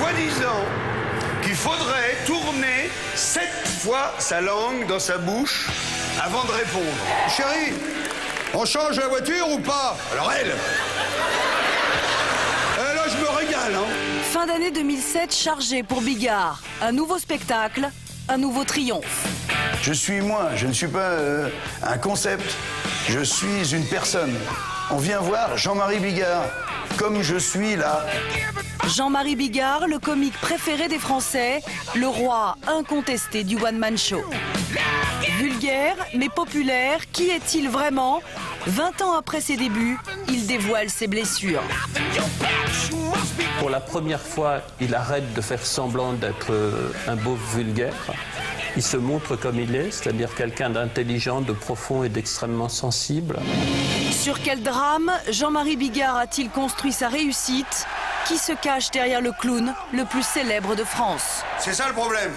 soi-disant qu'il faudrait tourner 7 fois sa langue dans sa bouche avant de répondre. Chérie, on change la voiture ou pas? Alors elle... là, je me régale, hein. Fin d'année 2007 chargée pour Bigard. Un nouveau spectacle, un nouveau triomphe. Je suis moi, je ne suis pas un concept. Je suis une personne. On vient voir Jean-Marie Bigard, comme je suis là. Jean-Marie Bigard, le comique préféré des Français, le roi incontesté du one-man show. Vulgaire, mais populaire, qui est-il vraiment? 20 ans après ses débuts, il dévoile ses blessures. Pour la première fois, il arrête de faire semblant d'être un beauf vulgaire. Il se montre comme il est, c'est-à-dire quelqu'un d'intelligent, de profond et d'extrêmement sensible. Sur quel drame Jean-Marie Bigard a-t-il construit sa réussite? Qui se cache derrière le clown le plus célèbre de France? C'est ça le problème.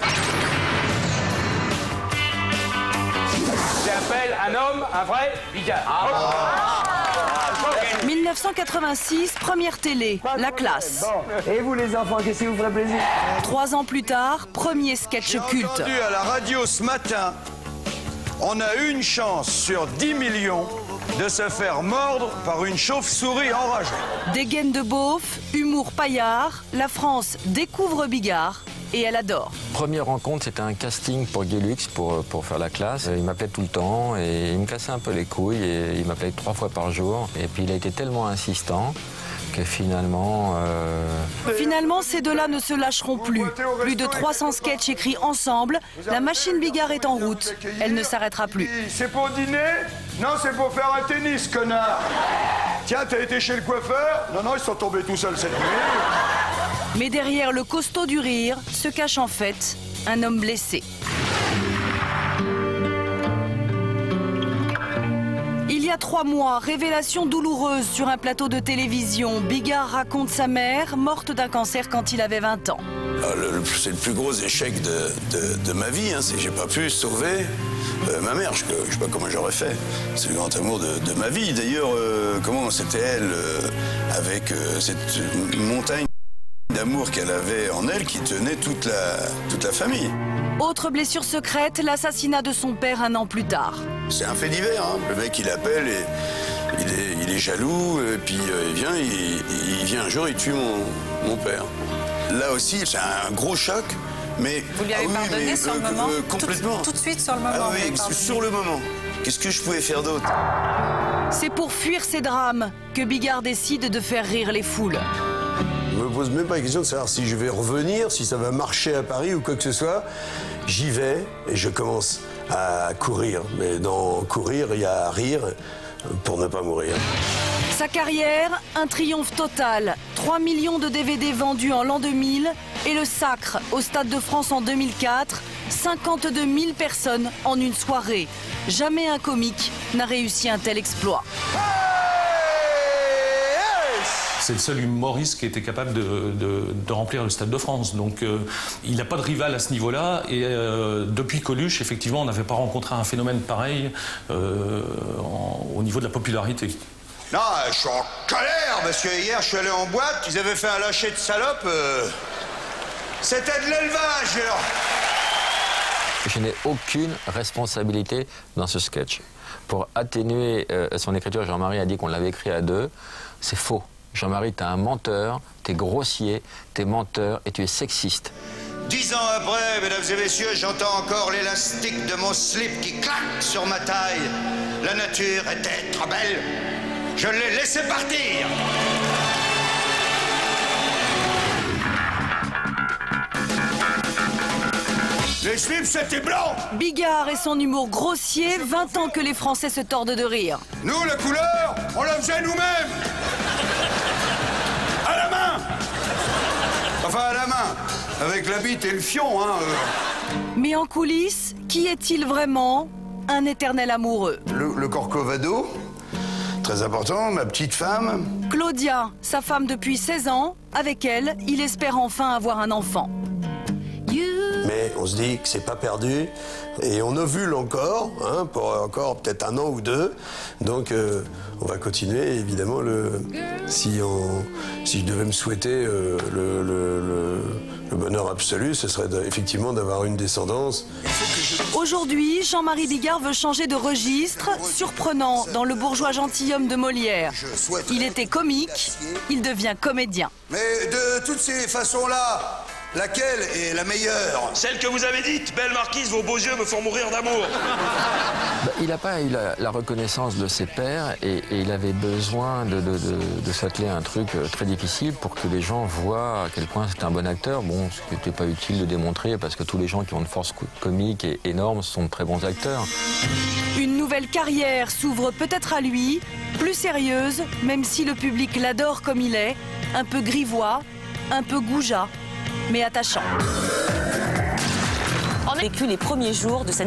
J'appelle un homme, un vrai Bigard. 1986, première télé, La Classe. Bon. Et vous les enfants, qu'est-ce qui vous ferait plaisir? 3 ans plus tard, premier sketch culte. J'ai entendu à la radio ce matin, on a une chance sur 10 millions de se faire mordre par une chauve-souris enragée. Dégaine de beauf, humour paillard, la France découvre Bigard et elle adore. Première rencontre, c'était un casting pour Guilux pour faire La Classe. Il m'appelait tout le temps et il me cassait un peu les couilles et il m'appelait 3 fois par jour. Et puis il a été tellement insistant que finalement... Finalement, ces deux-là ne se lâcheront plus. Plus de 300 sketchs écrits ensemble, la machine Bigard est en route. Elle ne s'arrêtera plus. C'est pour dîner? Non, c'est pour faire un tennis, connard. Tiens, t'as été chez le coiffeur? Non, ils sont tombés tout seuls cette nuit. Mais derrière le costaud du rire se cache en fait un homme blessé. Il y a 3 mois, révélation douloureuse sur un plateau de télévision. Bigard raconte sa mère, morte d'un cancer quand il avait 20 ans. C'est le plus gros échec de ma vie, hein, c'est que j'ai pas pu sauver ma mère. Je sais pas comment j'aurais fait. C'est le grand amour de ma vie. D'ailleurs, comment c'était elle, avec cette montagne d'amour qu'elle avait en elle qui tenait toute la famille. Autre blessure secrète, l'assassinat de son père 1 an plus tard. C'est un fait divers, hein. Le mec il appelle et il est jaloux, et puis il vient un jour, il tue mon père. Là aussi, c'est un gros choc, mais... Vous lui avez pardonné sur le moment? Complètement. Tout de suite sur le moment? Ah oui, sur le moment. Qu'est-ce que je pouvais faire d'autre? C'est pour fuir ces drames que Bigard décide de faire rire les foules. Je me pose même pas la question de savoir si je vais revenir, si ça va marcher à Paris ou quoi que ce soit. J'y vais et je commence à courir. Mais dans courir, il y a rire pour ne pas mourir. Sa carrière, un triomphe total. 3 millions de DVD vendus en l'an 2000 et le sacre au Stade de France en 2004. 52 000 personnes en une soirée. Jamais un comique n'a réussi un tel exploit. C'est le seul humoriste qui était capable de remplir le Stade de France. Donc il n'a pas de rival à ce niveau-là. Et depuis Coluche, effectivement, on n'avait pas rencontré un phénomène pareil au niveau de la popularité. Non, je suis en colère parce que hier, je suis allé en boîte, ils avaient fait un lâcher de salope. C'était de l'élevage. Je n'ai aucune responsabilité dans ce sketch. Pour atténuer son écriture, Jean-Marie a dit qu'on l'avait écrit à 2. C'est faux. Jean-Marie, t'es un menteur, t'es grossier, t'es menteur et tu es sexiste. 10 ans après, mesdames et messieurs, j'entends encore l'élastique de mon slip qui claque sur ma taille. La nature était trop belle. Je l'ai laissé partir. Les slips, c'était blanc. Bigard et son humour grossier, 20 ans que les Français se tordent de rire. Nous, la couleur, on la faisait nous-mêmes. À la main. Enfin, à la main. Avec la bite et le fion, hein. Mais en coulisses, qui est-il vraiment? Un éternel amoureux. Le Corcovado, très important, ma petite femme. Claudia, sa femme depuis 16 ans. Avec elle, il espère enfin avoir un enfant. Mais on se dit que c'est pas perdu. Et on ovule encore, hein, pour encore peut-être 1 an ou 2. Donc on va continuer, évidemment, si je devais me souhaiter le bonheur absolu, ce serait effectivement d'avoir une descendance. Aujourd'hui, Jean-Marie Bigard veut changer de registre, surprenant dans Le bourgeois gentilhomme de Molière. Il était comique, il devient comédien. Mais de toutes ces façons-là, laquelle est la meilleure? Celle que vous avez dite, belle marquise, vos beaux yeux me font mourir d'amour. Il n'a pas eu la reconnaissance de ses pairs et il avait besoin de s'atteler à un truc très difficile pour que les gens voient à quel point c'est un bon acteur. Bon, ce qui n'était pas utile de démontrer parce que tous les gens qui ont une force comique et énorme sont de très bons acteurs. Une nouvelle carrière s'ouvre peut-être à lui, plus sérieuse, même si le public l'adore comme il est, un peu grivois, un peu goujat, mais attachant. On a vécu les premiers jours de cette